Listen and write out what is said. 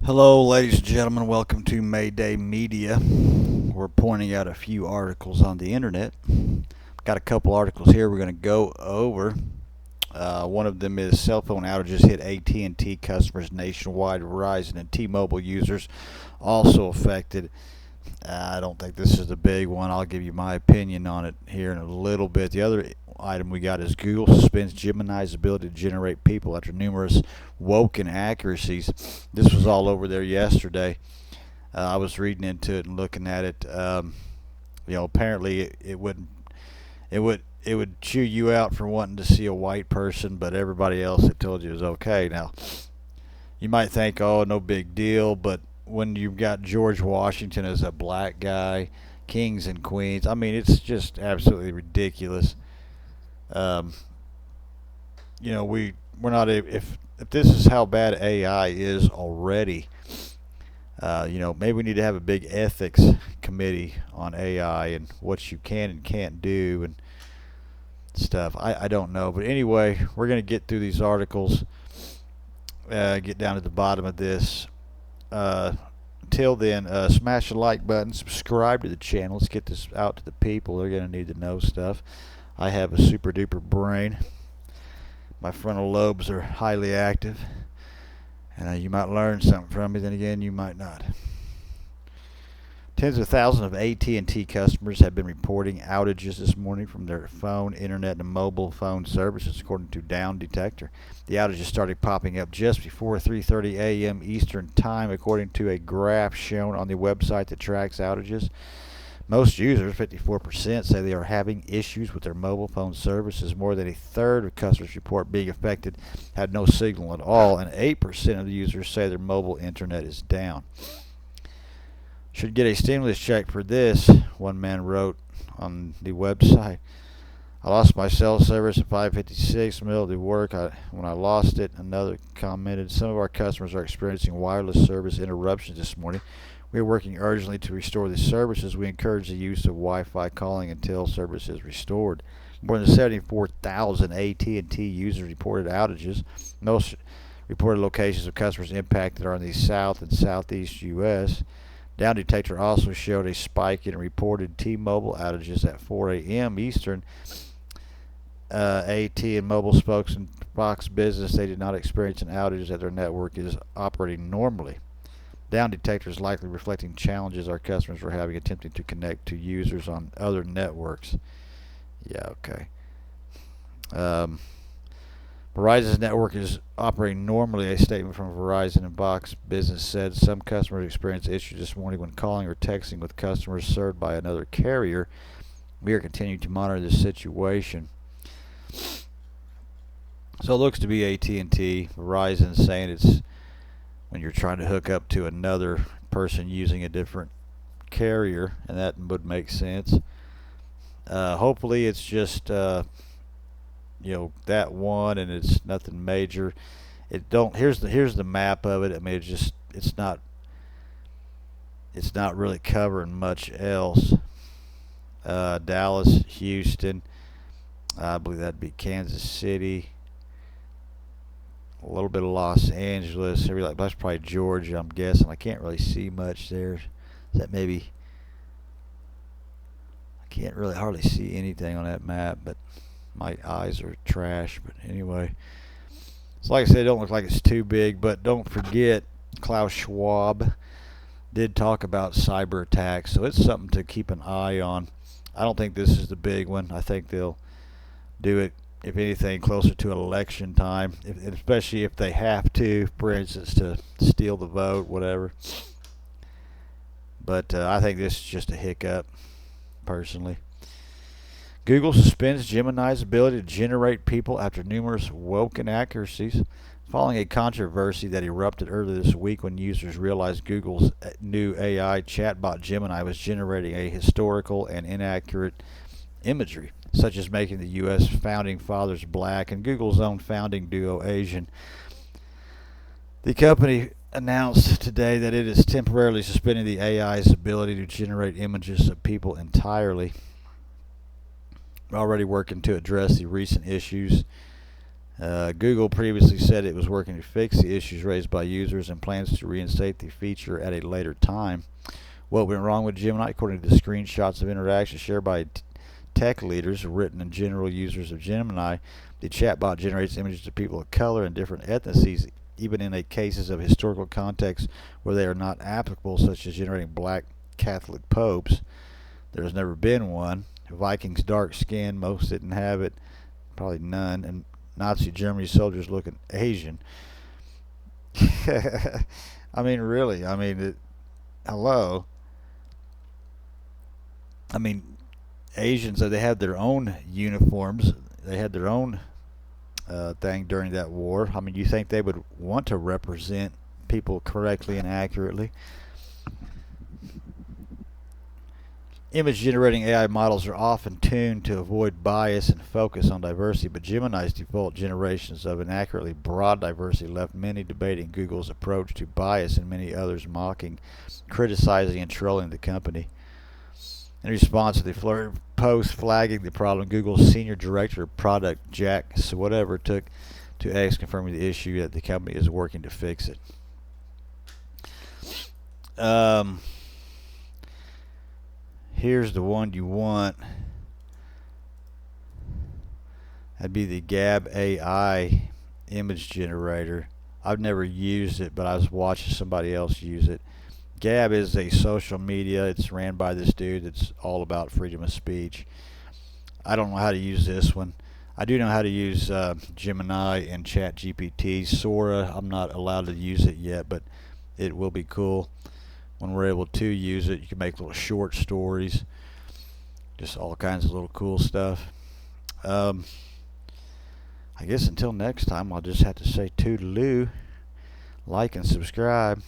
Hello, ladies and gentlemen. Welcome to Mayday Media. We're pointing out a few articles on the internet. Got a couple articles here we're going to go over. One of them is cell phone outages hit AT&T customers nationwide. Verizon and T-Mobile users also affected. I don't think this is the big one. I'll give you my opinion on it here in a little bit. The other item we got is Google suspends Gemini's ability to generate people after numerous woke inaccuracies. This was all over there yesterday. I was reading into it and looking at it. Apparently it would chew you out for wanting to see a white person, but everybody else it told you it was okay. Now you might think, oh, no big deal, but when you've got George Washington as a black guy, kings and queens, I mean, it's just absolutely ridiculous. Um, we're not if this is how bad AI is already. Maybe we need to have a big ethics committee on AI and what you can and can't do and stuff. I don't know, but anyway, we're gonna get through these articles. Get down to the bottom of this. Until then, smash the like button, subscribe to the channel. Let's get this out to the people. They're going to need to know stuff. I have a super duper brain. My frontal lobes are highly active. And you might learn something from me, then again, you might not. Tens of thousands of AT&T customers have been reporting outages this morning from their phone, internet, and mobile phone services, according to Downdetector. The outages started popping up just before 3:30 a.m. Eastern Time, according to a graph shown on the website that tracks outages. Most users, 54%, say they are having issues with their mobile phone services. More than a third of customers report being affected had no signal at all, and 8% of the users say their mobile internet is down. Should get a stimulus check for this, one man wrote on the website. I lost my cell service at 5:56 middle of the work. When I lost it, another commented, some of our customers are experiencing wireless service interruptions this morning. We are working urgently to restore the services. We encourage the use of Wi-Fi calling until service is restored. More than 74,000 AT&T users reported outages. Most reported locations of customers impacted are in the south and southeast U.S. Downdetector also showed a spike in reported T-Mobile outages at 4 a.m. Eastern. AT&Mobile spokesperson Fox Business, they did not experience an outage as their network is operating normally. Downdetector is likely reflecting challenges our customers were having attempting to connect to users on other networks. Yeah, okay. Verizon's network is operating normally. A statement from Verizon and Fox Business said some customers experienced issues this morning when calling or texting with customers served by another carrier. We are continuing to monitor this situation. So it looks to be AT&T. Verizon saying it's when you're trying to hook up to another person using a different carrier, and that would make sense. Hopefully it's just that one, and it's nothing major. Here's the map of it. I mean, it's not really covering much else. Dallas, Houston, I believe that'd be Kansas City, a little bit of Los Angeles, that's probably Georgia, I'm guessing. I can't really see much there. Is that maybe? I can't really hardly see anything on that map, but my eyes are trash. But anyway, so like I said, it don't look like it's too big, but don't forget Klaus Schwab did talk about cyber attacks, so it's something to keep an eye on. I don't think this is the big one. I think they'll do it, if anything, closer to election time, especially if they have to, for instance, to steal the vote, whatever. But I think this is just a hiccup, personally. Google suspends Gemini's ability to generate people after numerous woke inaccuracies. Following a controversy that erupted earlier this week when users realized Google's new AI chatbot Gemini was generating a historical and inaccurate imagery, such as making the U.S. founding fathers black and Google's own founding duo Asian. The company announced today that it is temporarily suspending the AI's ability to generate images of people entirely. We're already working to address the recent issues Google previously said it was working to fix the issues raised by users and plans to reinstate the feature at a later time. What went wrong with Gemini? According to the screenshots of interactions shared by tech leaders, written and general users of Gemini, the chatbot generates images of people of color and different ethnicities, even in cases of historical context where they are not applicable, such as generating black Catholic popes. There has never been one. Vikings dark skin, most didn't have it, probably none, and Nazi Germany soldiers looking Asian. I mean, really, hello. I mean, Asians, they had their own uniforms. They had their own thing during that war. I mean, you think they would want to represent people correctly and accurately? Image generating AI models are often tuned to avoid bias and focus on diversity, but Gemini's default generations of inaccurately broad diversity left many debating Google's approach to bias and many others mocking, criticizing, and trolling the company. In response to the flurry post flagging the problem, Google's senior director of product, Jack whatever, took to X confirming the issue that the company is working to fix it. Here's the one you want. That'd be the Gab AI image generator. I've never used it, but I was watching somebody else use it. Gab is a social media. It's ran by this dude that's all about freedom of speech. I don't know how to use this one. I do know how to use Gemini and ChatGPT. Sora, I'm not allowed to use it yet, but it will be cool when we're able to use it. You can make little short stories, just all kinds of little cool stuff. I guess until next time, I'll just have to say toodaloo, like and subscribe.